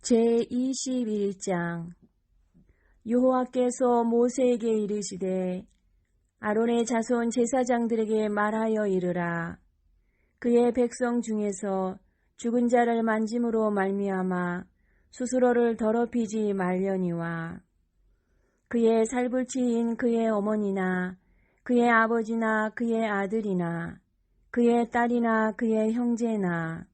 제21장 여호와께서 모세에게 이르시되 아론의 자손 제사장들에게 말하여 이르라. 그의 백성 중에서 죽은 자를 만짐으로 말미암아 스스로를 더럽히지 말려니와 그의 살불치인 그의 어머니나 그의 아버지나 그의 아들이나 그의 딸이나 그의 형제나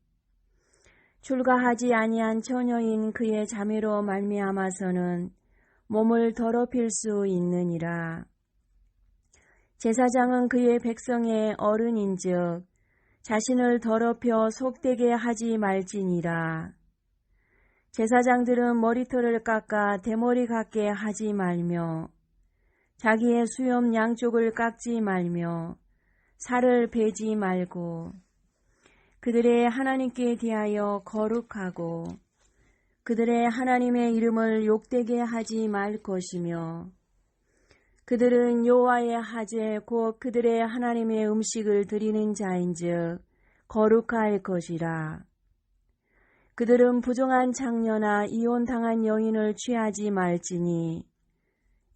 출가하지 아니한 처녀인 그의 자매로 말미암아서는 몸을 더럽힐 수 있느니라. 제사장은 그의 백성의 어른인즉 자신을 더럽혀 속되게 하지 말지니라. 제사장들은 머리털을 깎아 대머리 같게 하지 말며 자기의 수염 양쪽을 깎지 말며 살을 베지 말고 그들의 하나님께 대하여 거룩하고 그들의 하나님의 이름을 욕되게 하지 말 것이며 그들은 여호와의 하제 곧 그들의 하나님의 음식을 드리는 자인즉 거룩할 것이라. 그들은 부정한 장녀나 이혼당한 여인을 취하지 말지니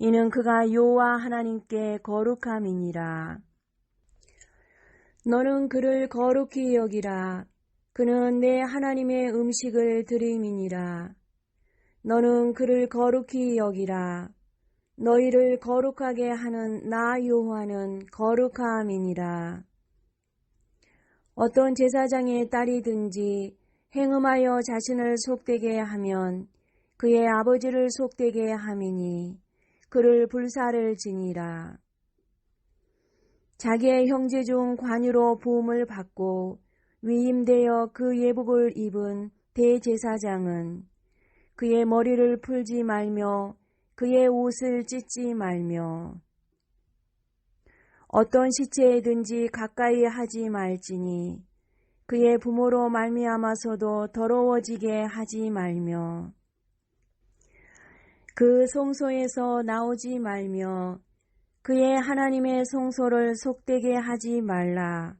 이는 그가 여호와 하나님께 거룩함이니라. 너는 그를 거룩히 여기라. 그는 내 하나님의 음식을 드림이니라. 너는 그를 거룩히 여기라. 너희를 거룩하게 하는 나 여호와는 거룩함이니라. 어떤 제사장의 딸이든지 행음하여 자신을 속되게 하면 그의 아버지를 속되게 함이니 그를 불사를 지니라. 자기의 형제 중 관유로 부음을 받고 위임되어 그 예복을 입은 대제사장은 그의 머리를 풀지 말며 그의 옷을 찢지 말며 어떤 시체에든지 가까이 하지 말지니 그의 부모로 말미암아서도 더러워지게 하지 말며 그 성소에서 나오지 말며 그의 하나님의 성소를 속되게 하지 말라.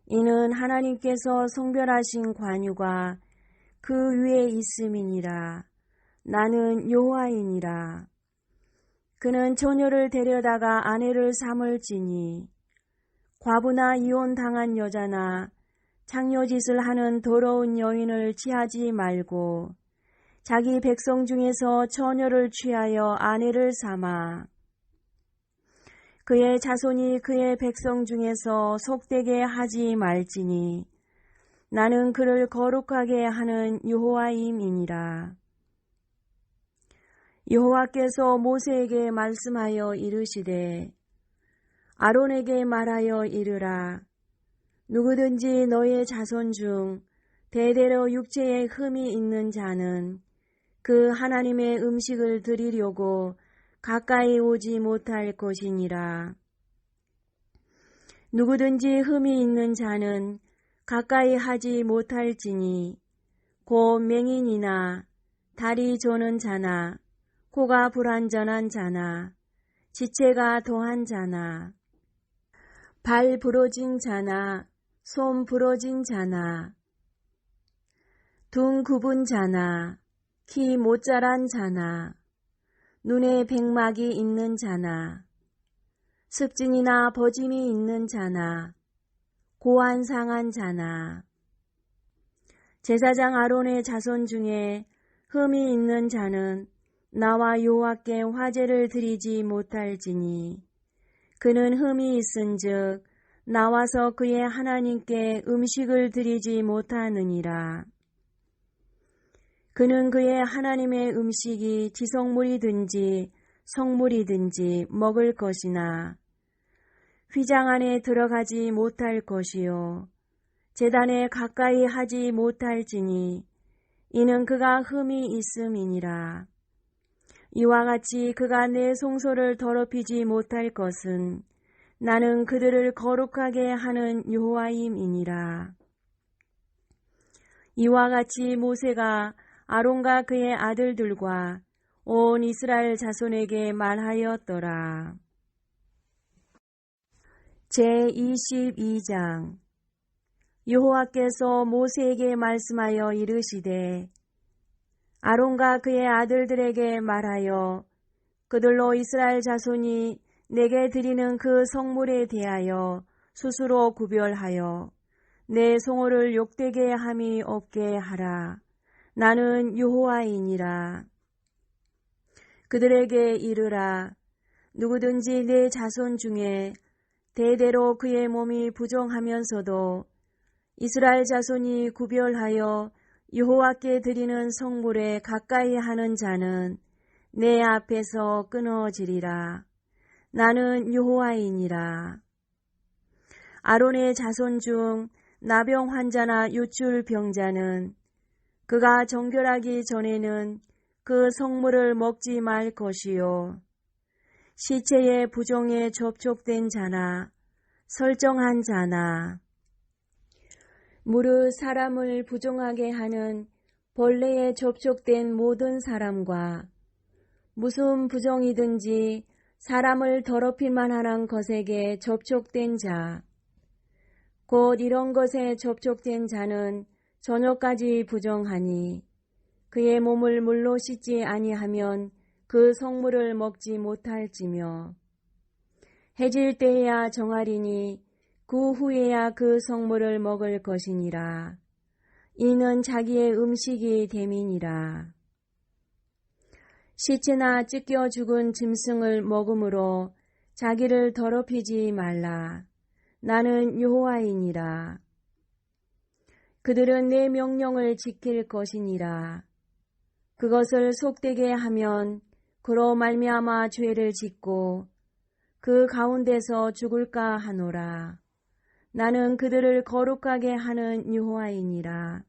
이는 하나님께서 성별하신 관유가 그 위에 있음이니라. 나는 여호와이니라. 그는 처녀를 데려다가 아내를 삼을지니 과부나 이혼당한 여자나 창녀짓을 하는 더러운 여인을 취하지 말고 자기 백성 중에서 처녀를 취하여 아내를 삼아 그의 자손이 그의 백성 중에서 속되게 하지 말지니 나는 그를 거룩하게 하는 여호와임이니라. 여호와께서 모세에게 말씀하여 이르시되 아론에게 말하여 이르라. 누구든지 너의 자손 중 대대로 육체에 흠이 있는 자는 그 하나님의 음식을 드리려고 가까이 오지 못할 것이니라. 누구든지 흠이 있는 자는 가까이 하지 못할지니 곧 맹인이나 다리 저는 자나 코가 불완전한 자나 지체가 더한 자나 발 부러진 자나 손 부러진 자나 둥 굽은 자나 키 못 자란 자나 눈에 백막이 있는 자나 습진이나 버짐이 있는 자나 고안 상한 자나 제사장 아론의 자손 중에 흠이 있는 자는 나와 여호와께 화제를 드리지 못할지니 그는 흠이 있은즉 나와서 그의 하나님께 음식을 드리지 못하느니라. 그는 그의 하나님의 음식이 지성물이든지 성물이든지 먹을 것이나 휘장 안에 들어가지 못할 것이요 제단에 가까이 하지 못할지니 이는 그가 흠이 있음이니라. 이와 같이 그가 내 성소를 더럽히지 못할 것은 나는 그들을 거룩하게 하는 여호와임이니라. 이와 같이 모세가 아론과 그의 아들들과 온 이스라엘 자손에게 말하였더라. 제22장 여호와께서 모세에게 말씀하여 이르시되 아론과 그의 아들들에게 말하여 그들로 이스라엘 자손이 내게 드리는 그 성물에 대하여 스스로 구별하여 내 성호를 욕되게 함이 없게 하라. 나는 여호와이니라. 그들에게 이르라. 누구든지 내 자손 중에 대대로 그의 몸이 부정하면서도 이스라엘 자손이 구별하여 여호와께 드리는 성물에 가까이 하는 자는 내 앞에서 끊어지리라. 나는 여호와이니라. 아론의 자손 중 나병 환자나 요출 병자는 그가 정결하기 전에는 그 성물을 먹지 말 것이요. 시체의 부종에 접촉된 자나 설정한 자나 무릇 사람을 부종하게 하는 벌레에 접촉된 모든 사람과 무슨 부종이든지 사람을 더럽힐 만한 것에게 접촉된 자, 곧 이런 것에 접촉된 자는 저녁까지 부정하니 그의 몸을 물로 씻지 아니하면 그 성물을 먹지 못할지며 해질 때에야 정하리니 그 후에야 그 성물을 먹을 것이니라. 이는 자기의 음식이 됨이니라. 시체나 찢겨 죽은 짐승을 먹음으로 자기를 더럽히지 말라. 나는 여호와이니라. 그들은 내 명령을 지킬 것이니라. 그것을 속되게 하면 그로 말미암아 죄를 짓고 그 가운데서 죽을까 하노라. 나는 그들을 거룩하게 하는 여호와이니라.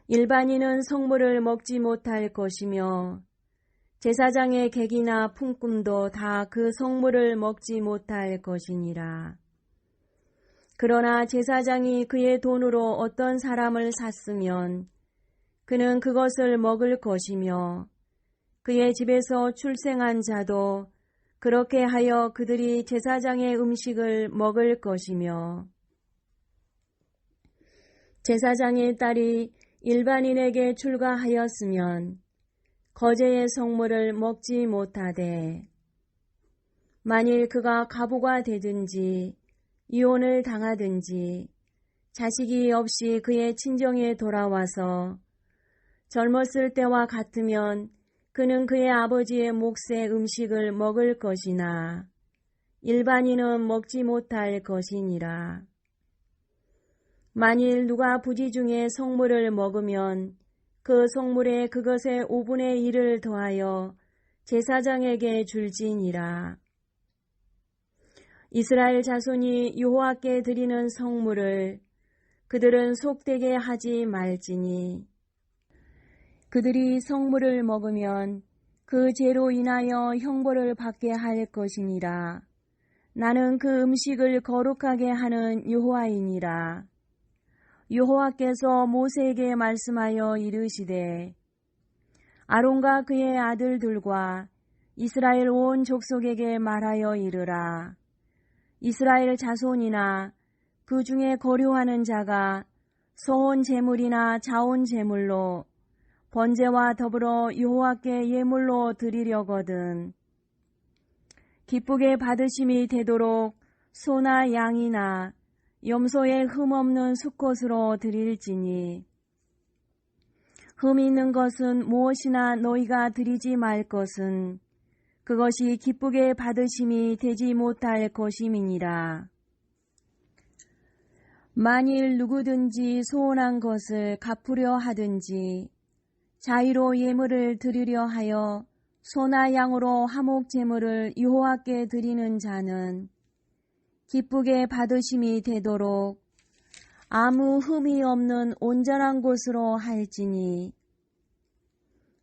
일반인은 성물을 먹지 못할 것이며 제사장의 객이나 품꾼도 다 그 성물을 먹지 못할 것이니라. 그러나 제사장이 그의 돈으로 어떤 사람을 샀으면 그는 그것을 먹을 것이며 그의 집에서 출생한 자도 그렇게 하여 그들이 제사장의 음식을 먹을 것이며 제사장의 딸이 일반인에게 출가하였으면 거제의 성물을 먹지 못하되 만일 그가 가부가 되든지 이혼을 당하든지 자식이 없이 그의 친정에 돌아와서 젊었을 때와 같으면 그는 그의 아버지의 몫의 음식을 먹을 것이나 일반인은 먹지 못할 것이니라. 만일 누가 부지 중에 성물을 먹으면 그 성물에 그것의 5분의 1을 더하여 제사장에게 줄지니라. 이스라엘 자손이 여호와께 드리는 성물을 그들은 속되게 하지 말지니 그들이 성물을 먹으면 그 죄로 인하여 형벌을 받게 할 것이니라. 나는 그 음식을 거룩하게 하는 여호와이니라. 여호와께서 모세에게 말씀하여 이르시되 아론과 그의 아들들과 이스라엘 온 족속에게 말하여 이르라. 이스라엘 자손이나 그 중에 거류하는 자가 소온 제물이나 자온 제물로 번제와 더불어 여호와께 예물로 드리려거든 기쁘게 받으심이 되도록 소나 양이나 염소의 흠없는 수컷으로 드릴지니 흠 있는 것은 무엇이나 너희가 드리지 말 것은 그것이 기쁘게 받으심이 되지 못할 것임이니라. 만일 누구든지 소원한 것을 갚으려 하든지 자의로 예물을 드리려 하여 소나 양으로 화목 제물을 여호와께 드리는 자는 기쁘게 받으심이 되도록 아무 흠이 없는 온전한 곳으로 할지니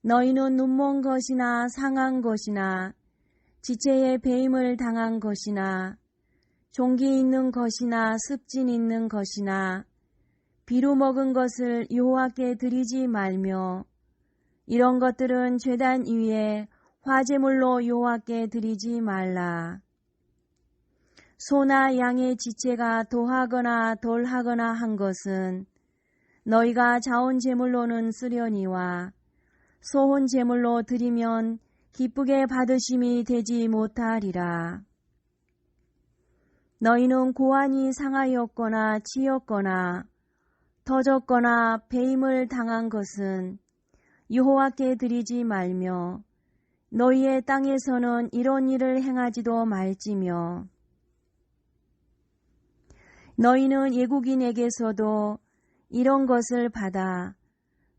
너희는 눈먼 것이나 상한 것이나 지체의 배임을 당한 것이나 종기 있는 것이나 습진 있는 것이나 비루 먹은 것을 여호와께 드리지 말며 이런 것들은 제단 위에 화제물로 여호와께 드리지 말라. 소나 양의 지체가 더하거나 덜하거나 한 것은 너희가 자원 제물로는 쓰려니와 소혼 제물로 드리면 기쁘게 받으심이 되지 못하리라. 너희는 고안이 상하였거나 치였거나 터졌거나 배임을 당한 것은 여호와께 드리지 말며 너희의 땅에서는 이런 일을 행하지도 말지며 너희는 외국인에게서도 이런 것을 받아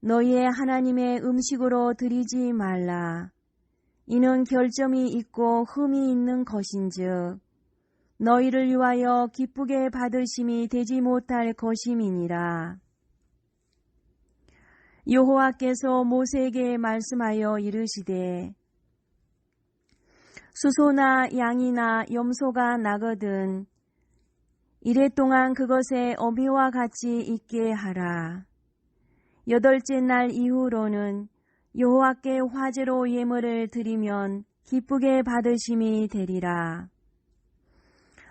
너희의 하나님의 음식으로 드리지 말라. 이는 결점이 있고 흠이 있는 것인즉 너희를 위하여 기쁘게 받으심이 되지 못할 것임이니라. 여호와께서 모세에게 말씀하여 이르시되 수소나 양이나 염소가 나거든 이랫동안 그것에 어미와 같이 있게 하라. 8째 날 이후로는 여호와께 화제로 예물을 드리면 기쁘게 받으심이 되리라.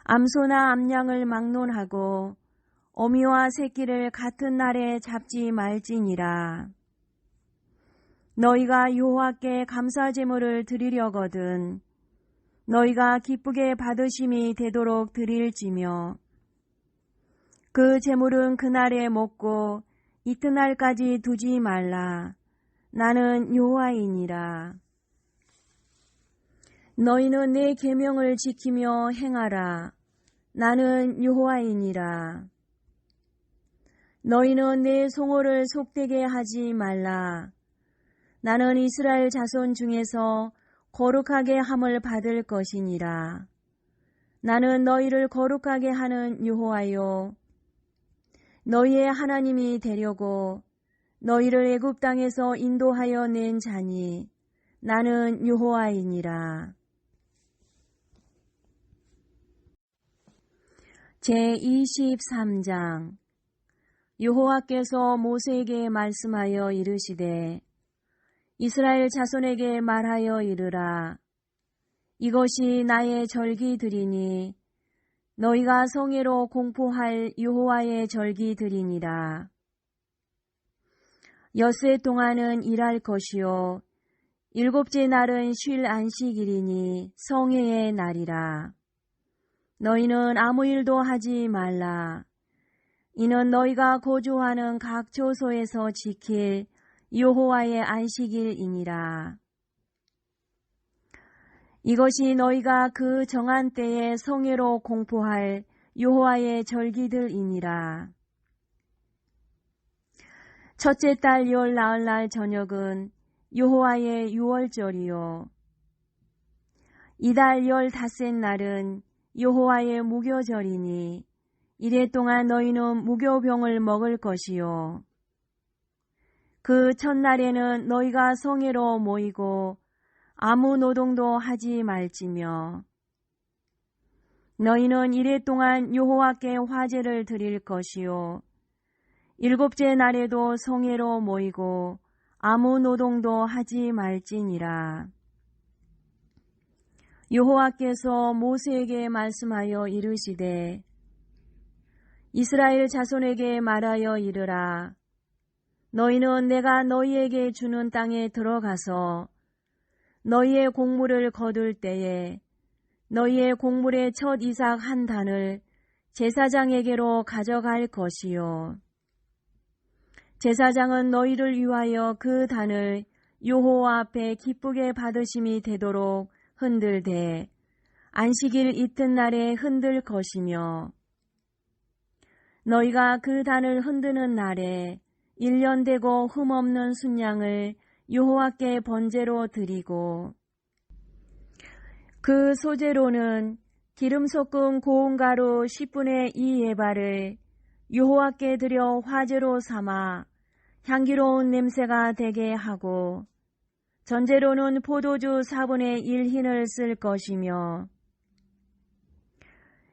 암소나 암양을 막론하고 어미와 새끼를 같은 날에 잡지 말지니라. 너희가 여호와께 감사제물을 드리려거든 너희가 기쁘게 받으심이 되도록 드릴지며 그 제물은 그날에 먹고 이튿날까지 두지 말라. 나는 여호와이니라. 너희는 내 계명을 지키며 행하라. 나는 여호와이니라. 너희는 내 송호를 속되게 하지 말라. 나는 이스라엘 자손 중에서 거룩하게 함을 받을 것이니라. 나는 너희를 거룩하게 하는 여호와요 너희의 하나님이 되려고 너희를 애굽 땅에서 인도하여 낸 자니 나는 여호와이니라. 제23장 여호와께서 모세에게 말씀하여 이르시되 이스라엘 자손에게 말하여 이르라. 이것이 나의 절기들이니 너희가 성회로 공포할 여호와의 절기들이니라. 엿새 동안은 일할 것이요 7째 날은 쉴 안식일이니 성회의 날이라. 너희는 아무 일도 하지 말라. 이는 너희가 거주하는 각 조소에서 지킬 여호와의 안식일이니라. 이것이 너희가 그 정한 때에 성회로 공포할 여호와의 절기들이니라. 첫째 달 열 나흘날 저녁은 여호와의 유월절이요 이달 15날은 여호와의 무교절이니 이랫동안 너희는 무교병을 먹을 것이요 그 첫날에는 너희가 성회로 모이고 아무 노동도 하지 말지며 너희는 이랫동안 여호와께 화제를 드릴 것이요 7째 날에도 성회로 모이고 아무 노동도 하지 말지니라. 여호와께서 모세에게 말씀하여 이르시되 이스라엘 자손에게 말하여 이르라. 너희는 내가 너희에게 주는 땅에 들어가서 너희의 곡물을 거둘 때에 너희의 곡물의 첫 이삭 한 단을 제사장에게로 가져갈 것이요 제사장은 너희를 위하여 그 단을 여호와 앞에 기쁘게 받으심이 되도록 흔들되 안식일 이튿날에 흔들 것이며 너희가 그 단을 흔드는 날에 1년 되고 흠없는 순양을 여호와께 번제로 드리고 그 소제로는 기름 섞은 고운 가루 10분의 2 에바를 여호와께 드려 화제로 삼아 향기로운 냄새가 되게 하고 전제로는 포도주 4분의 1 흰을 쓸 것이며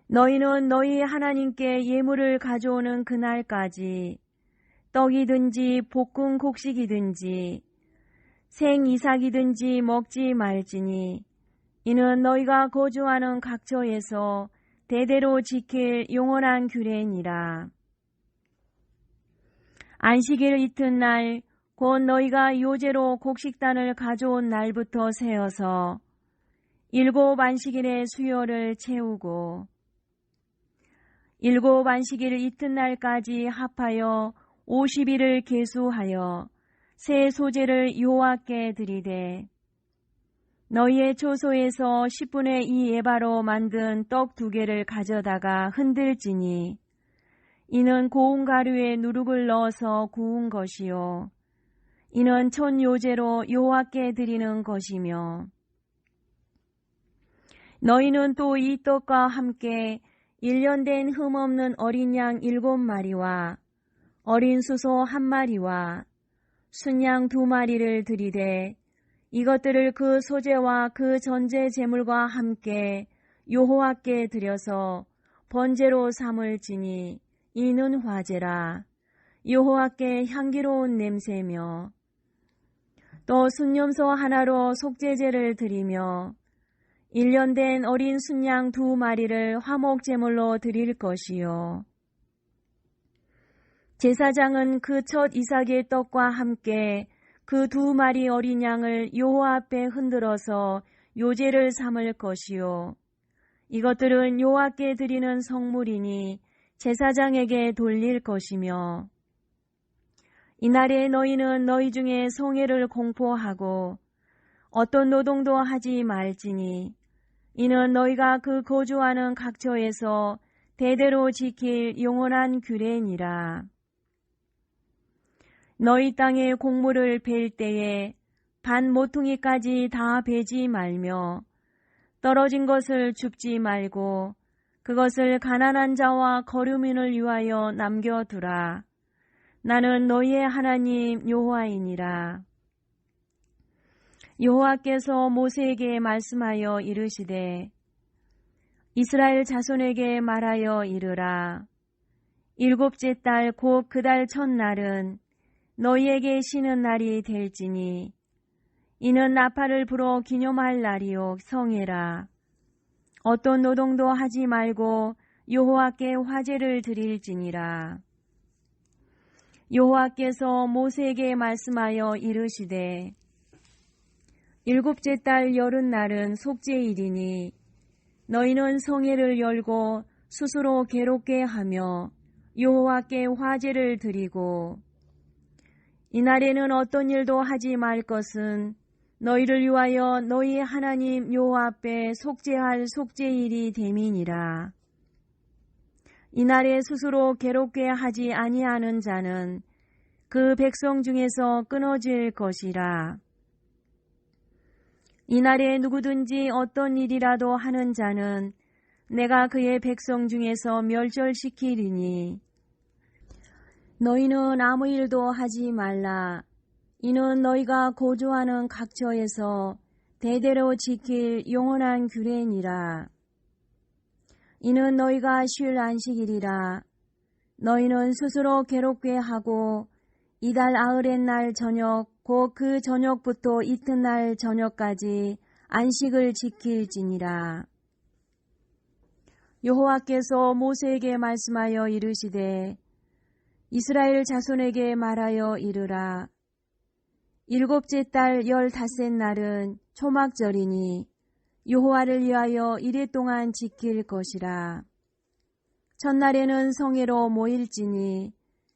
너희는 너희 하나님께 예물을 가져오는 그날까지 떡이든지 볶은 곡식이든지 생 이삭이든지 먹지 말지니 이는 너희가 거주하는 각처에서 대대로 지킬 영원한 규례니라. 안식일 이튿날 곧 너희가 요제로 곡식단을 가져온 날부터 세어서 7 안식일의 수요를 채우고 7 안식일 이튿날까지 합하여 50일을 계수하여 새 소제를 여호와께 드리되 너희의 초소에서 10분의 2 에바로 만든 떡 2개를 가져다가 흔들지니 이는 고운 가루에 누룩을 넣어서 구운 것이요 이는 촌요제로 여호와께 드리는 것이며 너희는 또 이 떡과 함께 1년 된 흠없는 어린 양 7마리와 어린 수소 1마리와 순양 2마리를 드리되 이것들을 그 소제와 그 전제 제물과 함께 여호와께 드려서 번제로 삼을지니 이는 화제라 여호와께 향기로운 냄새며 또 순념소 하나로 속죄제를 드리며 1년 된 어린 순양 2마리를 화목제물로 드릴 것이요 제사장은 그 첫 이삭의 떡과 함께 그 2마리 어린 양을 여호와 앞에 흔들어서 요제를 삼을 것이요 이것들은 여호와께 드리는 성물이니 제사장에게 돌릴 것이며 이날에 너희는 너희 중에 성회를 공포하고 어떤 노동도 하지 말지니 이는 너희가 그 거주하는 각처에서 대대로 지킬 영원한 규례니라. 너희 땅에 곡물을 벨 때에 반 모퉁이까지 다 베지 말며 떨어진 것을 줍지 말고 그것을 가난한 자와 거류민을 위하여 남겨두라. 나는 너희의 하나님 여호와이니라. 여호와께서 모세에게 말씀하여 이르시되 이스라엘 자손에게 말하여 이르라. 7째 달 곧 그 달 첫날은 너희에게 쉬는 날이 될지니 이는 나팔을 불어 기념할 날이요 성회라. 어떤 노동도 하지 말고 여호와께 화제를 드릴지니라. 여호와께서 모세에게 말씀하여 이르시되 7째 달 여름날은 속죄일이니 너희는 성회를 열고 스스로 괴롭게 하며 여호와께 화제를 드리고 이날에는 어떤 일도 하지 말 것은 너희를 위하여 너희 하나님 여호와 앞에 속죄할 속죄일이 됨이니라. 이날에 스스로 괴롭게 하지 아니하는 자는 그 백성 중에서 끊어질 것이라. 이날에 누구든지 어떤 일이라도 하는 자는 내가 그의 백성 중에서 멸절시키리니 너희는 아무 일도 하지 말라. 이는 너희가 거주하는 각처에서 대대로 지킬 영원한 규례니라. 이는 너희가 쉴 안식일이라. 너희는 스스로 괴롭게 하고 이달 아흐렛 날 저녁 곧 그 저녁부터 이튿날 저녁까지 안식을 지킬지니라. 여호와께서 모세에게 말씀하여 이르시되 이스라엘 자손에게 말하여 이르라. 7째 달 15째 날은 초막절이니 여호와를 위하여 이레 동안 지킬 것이라. 첫날에는 성회로 모일지니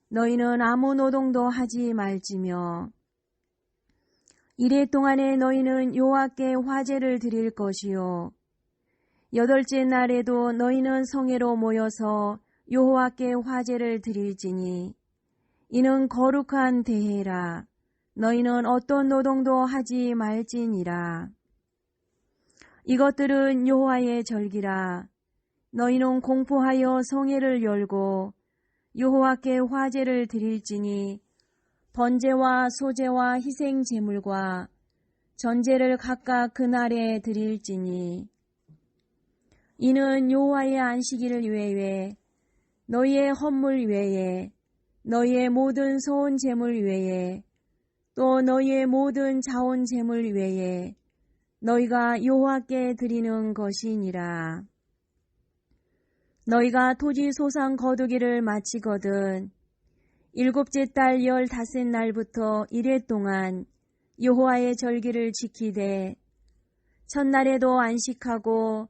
너희는 아무 노동도 하지 말지며 이레 동안에 너희는 여호와께 화제를 드릴 것이요 8째 날에도 너희는 성회로 모여서 여호와께 화제를 드릴지니 이는 거룩한 대회라. 너희는 어떤 노동도 하지 말지니라. 이것들은 여호와의 절기라. 너희는 공포하여 성회를 열고 여호와께 화제를 드릴지니 번제와 소제와 희생 제물과 전제를 각각 그날에 드릴지니 이는 여호와의 안식일 외에 너희의 헌물 외에 너희의 모든 소원 제물 외에 또 너희의 모든 자원 제물 외에 너희가 여호와께 드리는 것이니라. 너희가 토지 소상 거두기를 마치거든 일곱째 달 15날부터 이레 동안 여호와의 절기를 지키되 첫날에도 안식하고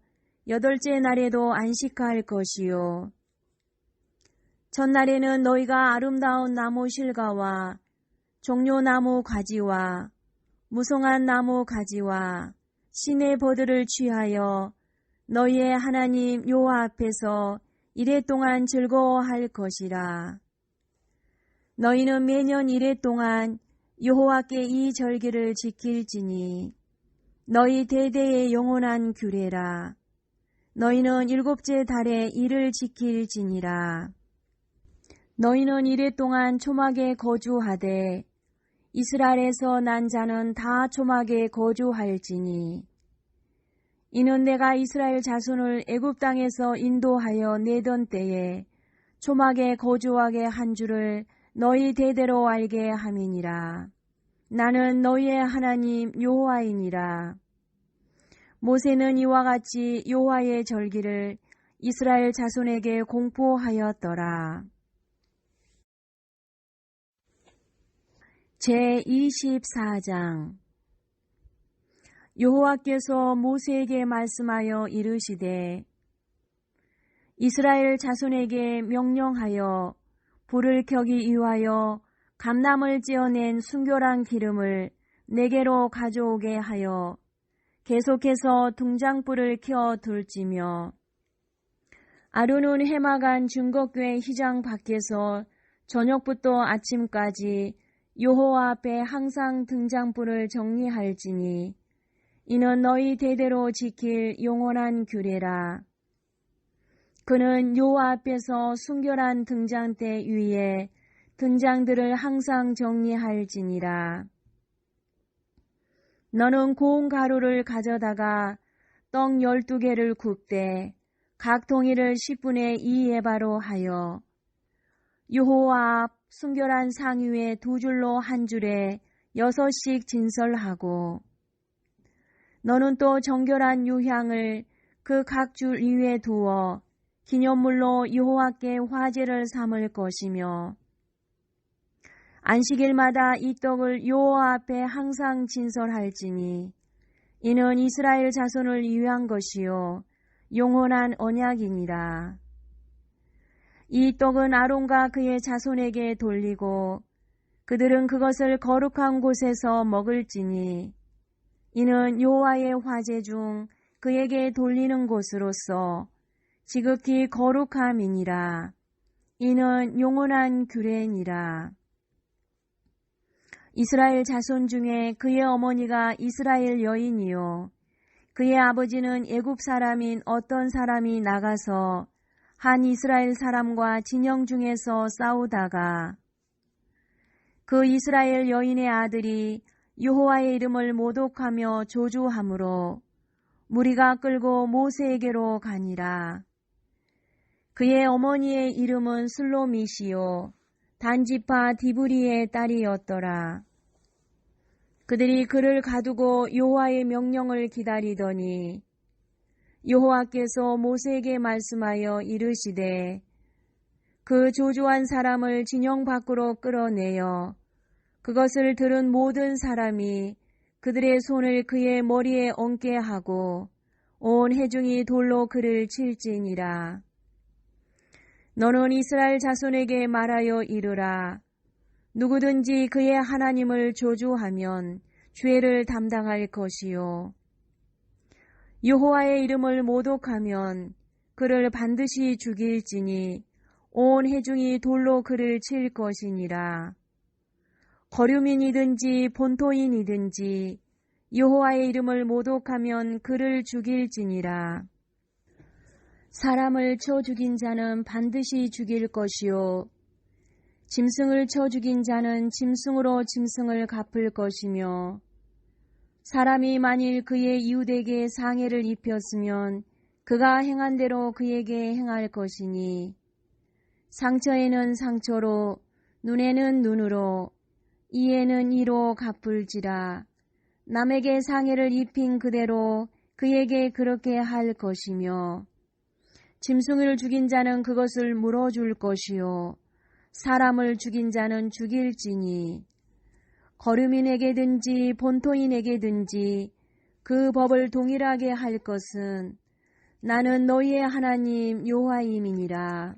여덟째 날에도 안식할 것이요. 첫날에는 너희가 아름다운 나무 실과와 종려나무 가지와 무성한 나무 가지와 시내 버들을 취하여 너희의 하나님 여호와 앞에서 이레 동안 즐거워할 것이라. 너희는 매년 이레 동안 여호와께 이 절기를 지킬지니 너희 대대의 영원한 규례라. 너희는 일곱째 달에 이를 지킬지니라. 너희는 이레 동안 초막에 거주하되 이스라엘에서 난 자는 다 초막에 거주할지니 이는 내가 이스라엘 자손을 애굽 땅에서 인도하여 내던 때에 초막에 거주하게 한 줄을 너희 대대로 알게 함이니라. 나는 너희의 하나님 여호와이니라. 모세는 이와 같이 여호와의 절기를 이스라엘 자손에게 공포하였더라. 제24장 여호와께서 모세에게 말씀하여 이르시되 이스라엘 자손에게 명령하여 불을 켜기 위하여 감람을 찌어낸 순결한 기름을 내게로 가져오게 하여 계속해서 등장불을 켜 둘지며 아론은 해마간 증거궤 휘장 밖에서 저녁부터 아침까지 여호와 앞에 항상 등장불을 정리할지니 이는 너희 대대로 지킬 영원한 규례라. 그는 여호와 앞에서 순결한 등장대 위에 등장들을 항상 정리할지니라. 너는 고운 가루를 가져다가 떡 12개를 굽되 각 동이를 10분의 2에바로 하여 여호와 앞 순결한 상 위에 2줄로 한 줄에 6씩 진설하고 너는 또 정결한 유향을 그 각 줄 위에 두어 기념물로 여호와께 화제를 삼을 것이며 안식일마다 이 떡을 여호와 앞에 항상 진설할지니 이는 이스라엘 자손을 위한 것이요 영원한 언약이니라. 이 떡은 아론과 그의 자손에게 돌리고 그들은 그것을 거룩한 곳에서 먹을지니 이는 여호와의 화제 중 그에게 돌리는 곳으로서 지극히 거룩함이니라. 이는 영원한 규례니라. 이스라엘 자손 중에 그의 어머니가 이스라엘 여인이요 그의 아버지는 애굽 사람인 어떤 사람이 나가서 한 이스라엘 사람과 진영 중에서 싸우다가 그 이스라엘 여인의 아들이 여호와의 이름을 모독하며 조주함으로 무리가 끌고 모세에게로 가니라. 그의 어머니의 이름은 슬로미시요 단지파 디브리의 딸이었더라. 그들이 그를 가두고 여호와의 명령을 기다리더니 여호와께서 모세에게 말씀하여 이르시되 그 조주한 사람을 진영 밖으로 끌어내어 그것을 들은 모든 사람이 그들의 손을 그의 머리에 얹게 하고 온 회중이 돌로 그를 칠지니라. 너는 이스라엘 자손에게 말하여 이르라. 누구든지 그의 하나님을 조주하면 죄를 담당할 것이요 여호와의 이름을 모독하면 그를 반드시 죽일지니 온 회중이 돌로 그를 칠 것이니라. 거류민이든지 본토인이든지 여호와의 이름을 모독하면 그를 죽일지니라. 사람을 쳐 죽인 자는 반드시 죽일 것이요 짐승을 쳐 죽인 자는 짐승으로 짐승을 갚을 것이며 사람이 만일 그의 이웃에게 상해를 입혔으면 그가 행한 대로 그에게 행할 것이니 상처에는 상처로 눈에는 눈으로 이에는 이로 갚을지라. 남에게 상해를 입힌 그대로 그에게 그렇게 할 것이며 짐승을 죽인 자는 그것을 물어줄 것이요 사람을 죽인 자는 죽일지니 거류민에게든지 본토인에게든지 그 법을 동일하게 할 것은 나는 너희의 하나님 여호와임이니라.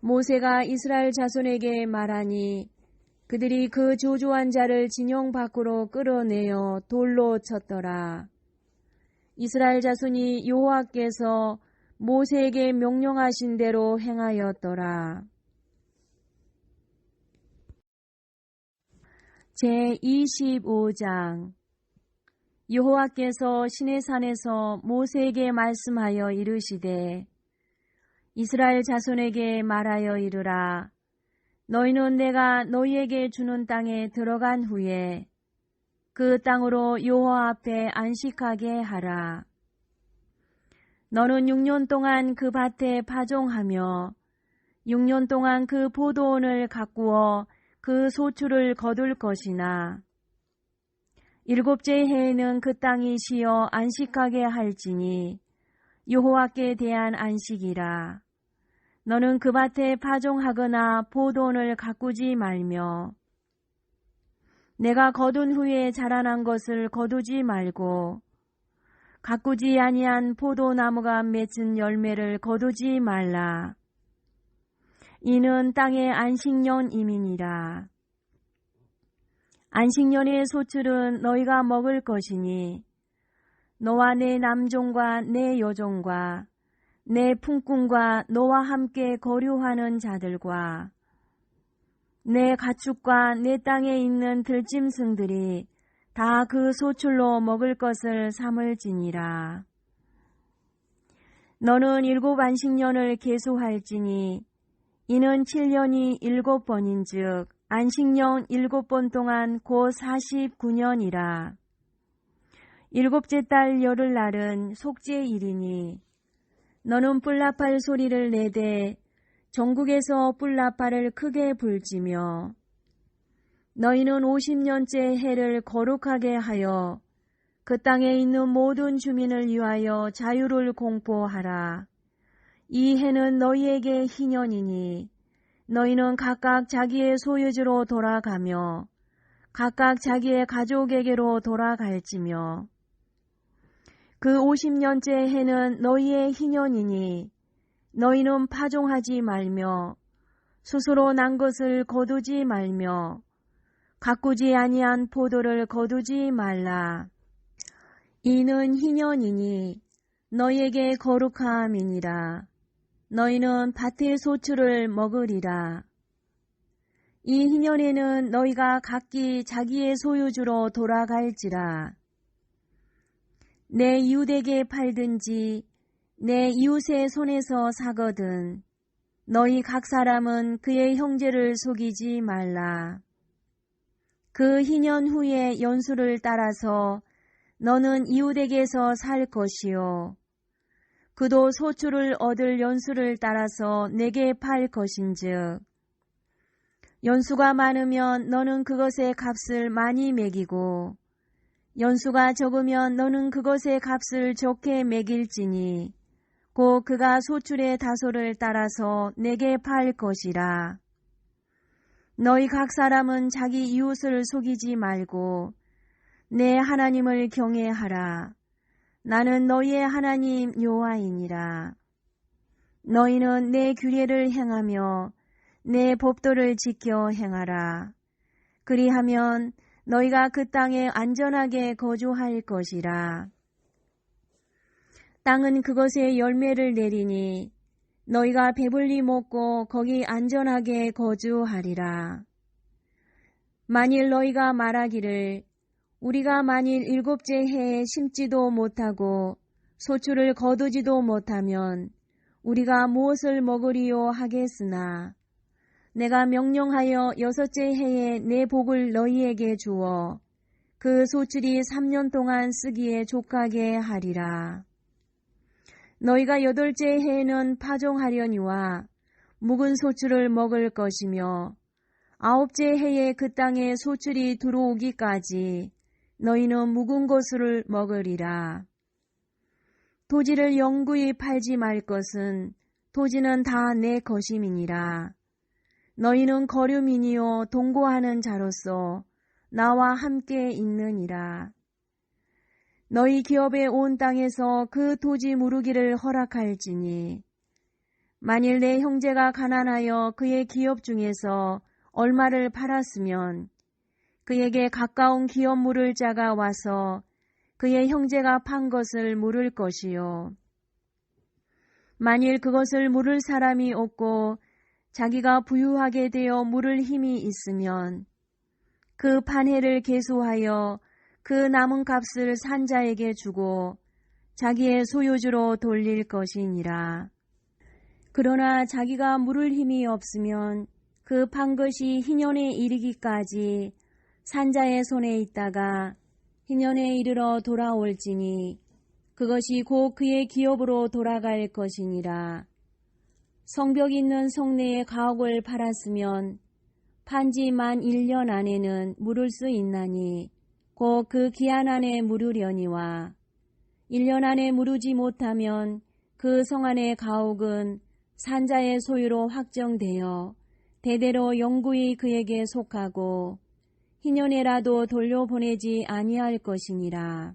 모세가 이스라엘 자손에게 말하니 그들이 그 저주한 자를 진영 밖으로 끌어내어 돌로 쳤더라. 이스라엘 자손이 여호와께서 모세에게 명령하신 대로 행하였더라. 제25장 여호와께서 시내산에서 모세에게 말씀하여 이르시되 이스라엘 자손에게 말하여 이르라. 너희는 내가 너희에게 주는 땅에 들어간 후에 그 땅으로 여호와 앞에 안식하게 하라. 너는 6년 동안 그 밭에 파종하며 6년 동안 그 포도원을 가꾸어 그 소출을 거둘 것이나 7째 해에는 그 땅이 쉬어 안식하게 할지니 여호와께 대한 안식이라. 너는 그 밭에 파종하거나 포도원을 가꾸지 말며 내가 거둔 후에 자라난 것을 거두지 말고 가꾸지 아니한 포도나무가 맺은 열매를 거두지 말라. 이는 땅의 안식년임이니라. 안식년의 소출은 너희가 먹을 것이니 너와 내 남종과 내 여종과 내 품꾼과 너와 함께 거류하는 자들과 내 가축과 내 땅에 있는 들짐승들이 다 그 소출로 먹을 것을 삼을지니라. 너는 7 안식년을 계수할지니 이는 7년이 7번인즉 안식년 7번 동안 곧 49년이라. 7째 달 열흘날은 속죄일이니 너는 뿔나팔 소리를 내되 전국에서 뿔나팔을 크게 불지며 너희는 50년째 해를 거룩하게 하여 그 땅에 있는 모든 주민을 위하여 자유를 공포하라. 이 해는 너희에게 희년이니 너희는 각각 자기의 소유지로 돌아가며 각각 자기의 가족에게로 돌아갈지며 그 50년째 해는 너희의 희년이니 너희는 파종하지 말며 스스로 난 것을 거두지 말며 가꾸지 아니한 포도를 거두지 말라. 이는 희년이니 너희에게 거룩함이니라. 너희는 밭의 소출을 먹으리라. 이 희년에는 너희가 각기 자기의 소유주로 돌아갈지라. 내 이웃에게 팔든지 내 이웃의 손에서 사거든 너희 각 사람은 그의 형제를 속이지 말라. 그 희년 후에 연수를 따라서 너는 이웃에게서 살 것이요 그도 소출을 얻을 연수를 따라서 내게 팔 것인즉 연수가 많으면 너는 그것의 값을 많이 매기고 연수가 적으면 너는 그것의 값을 적게 매길지니 곧 그가 소출의 다소를 따라서 내게 팔 것이라. 너희 각 사람은 자기 이웃을 속이지 말고 내 하나님을 경외하라. 나는 너희의 하나님 여호와이니라. 너희는 내 규례를 행하며 내 법도를 지켜 행하라. 그리하면 너희가 그 땅에 안전하게 거주할 것이라. 땅은 그것의 열매를 내리니 너희가 배불리 먹고 거기 안전하게 거주하리라. 만일 너희가 말하기를 우리가 만일 7째 해에 심지도 못하고 소출을 거두지도 못하면 우리가 무엇을 먹으리요 하겠으나 내가 명령하여 6째 해에 내 복을 너희에게 주어 그 소출이 3년 동안 쓰기에 족하게 하리라. 너희가 8째 해에는 파종하려니와 묵은 소출을 먹을 것이며 9째 해에 그 땅에 소출이 들어오기까지 너희는 묵은 것을 먹으리라. 토지를 영구히 팔지 말 것은 토지는 다 내 것임이니라. 너희는 거류민이요 동거하는 자로서 나와 함께 있느니라. 너희 기업의 온 땅에서 그 토지 무르기를 허락할지니 만일 내 형제가 가난하여 그의 기업 중에서 얼마를 팔았으면 그에게 가까운 기업 물을 자가 와서 그의 형제가 판 것을 물을 것이요. 만일 그것을 물을 사람이 없고 자기가 부유하게 되어 물을 힘이 있으면 그 판회를 계수하여 그 남은 값을 산자에게 주고 자기의 소유주로 돌릴 것이니라. 그러나 자기가 물을 힘이 없으면 그 판 것이 희년에 이르기까지 산자의 손에 있다가 희년에 이르러 돌아올지니 그것이 곧 그의 기업으로 돌아갈 것이니라. 성벽 있는 성내에 가옥을 팔았으면 판지 만 1년 안에는 물을 수 있나니 곧 그 기한 안에 물으려니와 1년 안에 물으지 못하면 그 성 안의 가옥은 산자의 소유로 확정되어 대대로 영구히 그에게 속하고 희년에라도 돌려보내지 아니할 것이니라.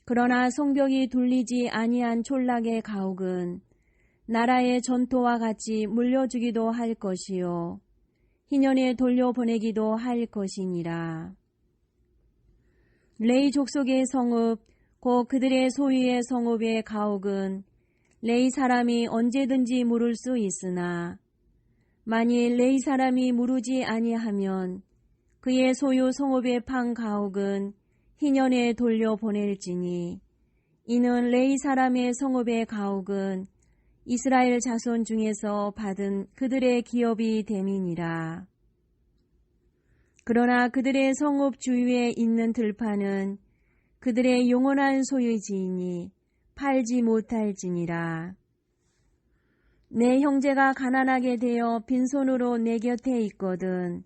그러나 성벽이 둘리지 아니한 촌락의 가옥은 나라의 전토와 같이 물려주기도 할 것이요 희년에 돌려보내기도 할 것이니라. 레위 족속의 성읍 곧 그들의 소유의 성읍의 가옥은 레위 사람이 언제든지 물을 수 있으나 만일 레위 사람이 물으지 아니하면 그의 소유 성읍의 판 가옥은 희년에 돌려보낼지니 이는 레위 사람의 성읍의 가옥은 이스라엘 자손 중에서 받은 그들의 기업이 됨이니라. 그러나 그들의 성읍 주위에 있는 들판은 그들의 영원한 소유지이니 팔지 못할지니라. 내 형제가 가난하게 되어 빈손으로 내 곁에 있거든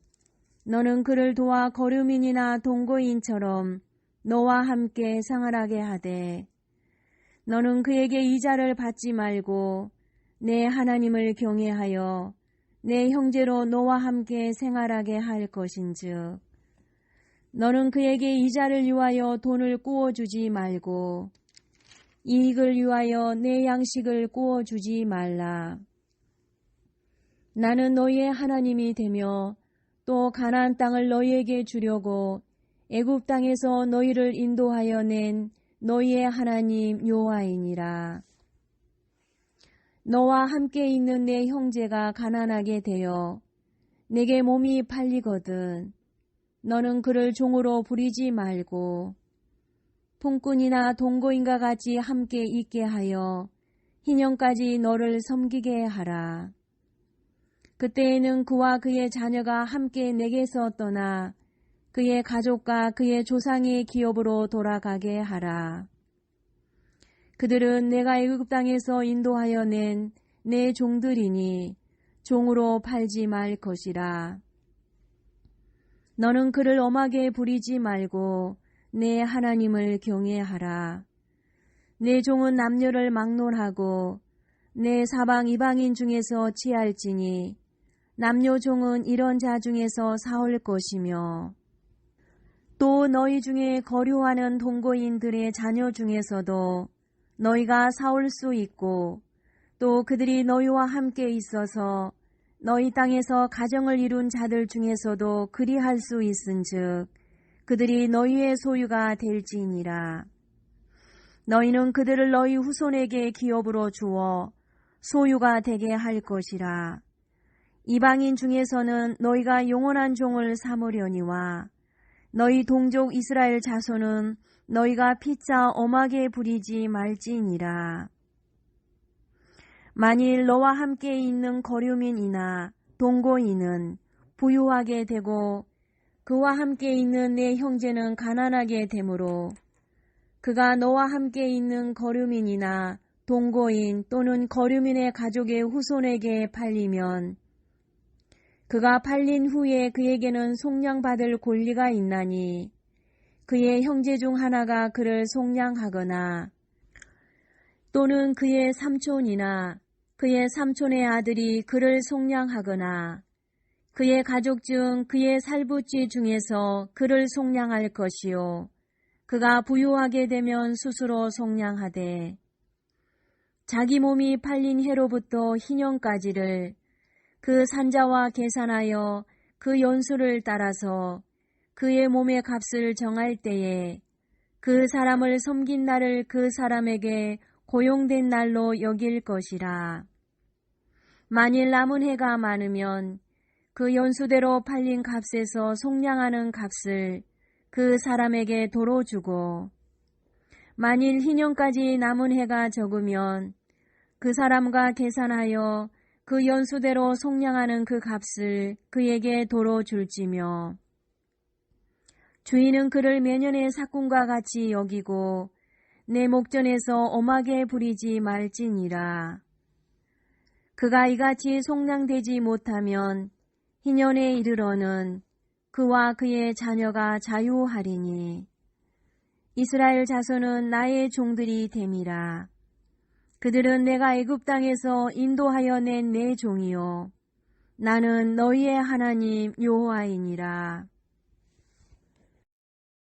너는 그를 도와 거류민이나 동거인처럼 너와 함께 생활하게 하되 너는 그에게 이자를 받지 말고 내 하나님을 경외하여 내 형제로 너와 함께 생활하게 할 것인즉 너는 그에게 이자를 위하여 돈을 꾸어주지 말고 이익을 위하여 내 양식을 꾸어주지 말라. 나는 너희의 하나님이 되며 또 가나안 땅을 너희에게 주려고 애굽 땅에서 너희를 인도하여 낸 너희의 하나님 여호와이니라. 너와 함께 있는 내 형제가 가난하게 되어 내게 몸이 팔리거든 너는 그를 종으로 부리지 말고 통꾼이나 동거인과 같이 함께 있게 하여 희년까지 너를 섬기게 하라. 그때에는 그와 그의 자녀가 함께 내게서 떠나 그의 가족과 그의 조상의 기업으로 돌아가게 하라. 그들은 내가 애굽 땅에서 인도하여 낸 내 종들이니 종으로 팔지 말 것이라. 너는 그를 엄하게 부리지 말고 내 하나님을 경외하라. 내 종은 남녀를 막론하고 내 사방 이방인 중에서 취할지니 남녀 종은 이런 자 중에서 사올 것이며 또 너희 중에 거류하는 동거인들의 자녀 중에서도 너희가 사올 수 있고 또 그들이 너희와 함께 있어서 너희 땅에서 가정을 이룬 자들 중에서도 그리할 수 있은즉 그들이 너희의 소유가 될지니라. 너희는 그들을 너희 후손에게 기업으로 주어 소유가 되게 할 것이라. 이방인 중에서는 너희가 영원한 종을 삼으려니와 너희 동족 이스라엘 자손은 너희가 피차 엄하게 부리지 말지니라. 만일 너와 함께 있는 거류민이나 동거인은 부유하게 되고 그와 함께 있는 내 형제는 가난하게 되므로 그가 너와 함께 있는 거류민이나 동거인 또는 거류민의 가족의 후손에게 팔리면 그가 팔린 후에 그에게는 속량받을 권리가 있나니 그의 형제 중 하나가 그를 속량하거나 또는 그의 삼촌이나 그의 삼촌의 아들이 그를 속량하거나 그의 가족 중 그의 살부쥐 중에서 그를 속량할 것이요 그가 부유하게 되면 스스로 속량하되 자기 몸이 팔린 해로부터 희년까지를 그 산자와 계산하여 그 연수를 따라서 그의 몸의 값을 정할 때에 그 사람을 섬긴 날을 그 사람에게 고용된 날로 여길 것이라. 만일 남은 해가 많으면 그 연수대로 팔린 값에서 속량하는 값을 그 사람에게 도로 주고 만일 희년까지 남은 해가 적으면 그 사람과 계산하여 그 연수대로 속량하는 그 값을 그에게 도로 줄지며 주인은 그를 매년의 삭군과 같이 여기고 내 목전에서 엄하게 부리지 말지니라. 그가 이같이 속량되지 못하면 희년에 이르러는 그와 그의 자녀가 자유하리니 이스라엘 자손은 나의 종들이 됨이라. 그들은 내가 애굽 땅에서 인도하여 낸 내 종이요 나는 너희의 하나님 여호와이니라.